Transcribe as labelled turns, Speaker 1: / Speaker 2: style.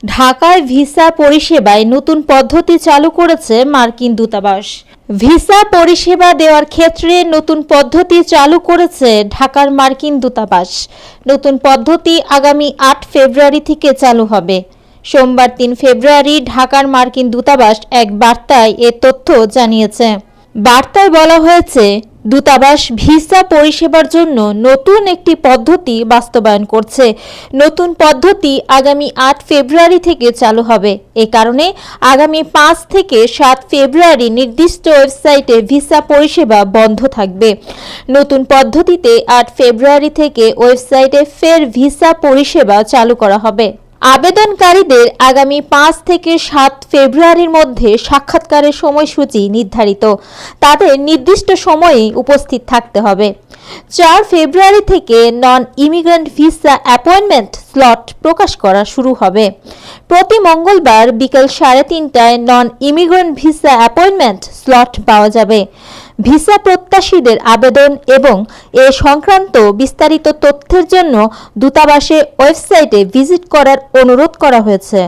Speaker 1: ঢাকায় ভিসা পরিষেবায় নতুন পদ্ধতি চালু করেছে মার্কিন দূতাবাস। ভিসা পরিষেবা দেওয়ার ক্ষেত্রে নতুন পদ্ধতি চালু করেছে ঢাকার মার্কিন দূতাবাস। নতুন পদ্ধতি আগামী ৮ ফেব্রুয়ারি থেকে চালু হবে। সোমবার ৩ ফেব্রুয়ারি ঢাকার মার্কিন দূতাবাস এক বার্তায় এ তথ্য জানিয়েছে। বার্তায় বলা হয়েছে, দূতাবাস ভিসা পরিষেবার জন্য নতুন একটি পদ্ধতি বাস্তবায়ন করছে। নতুন পদ্ধতি আগামী ৮ ফেব্রুয়ারি থেকে চালু হবে। এ কারণে আগামী ৫ থেকে ৭ ফেব্রুয়ারি নির্দিষ্ট ওয়েবসাইটে ভিসা পরিষেবা বন্ধ থাকবে। নতুন পদ্ধতিতে ৮ ফেব্রুয়ারি থেকে ওয়েবসাইটে ফের ভিসা পরিষেবা চালু করা হবে। আবেদনকারীদের আগামী ৫ থেকে ৭ ফেব্রুয়ারির মধ্যে সাক্ষাৎকারের সময়সূচি নির্ধারিত। তাদের নির্দিষ্ট সময়ে উপস্থিত থাকতে হবে। ৪ ফেব্রুয়ারি থেকে non immigrant visa appointment slot প্রকাশ করা শুরু হবে। প্রতি মঙ্গলবার বিকেল ৩:৩০টায় non immigrant visa appointment slot পাওয়া যাবে। ভিসা প্রত্যাশীদের আবেদন এবং এ সংক্রান্ত বিস্তারিত তথ্যের জন্য দূতাবাসের ওয়েবসাইটে ভিজিট করার অনুরোধ করা হয়েছে।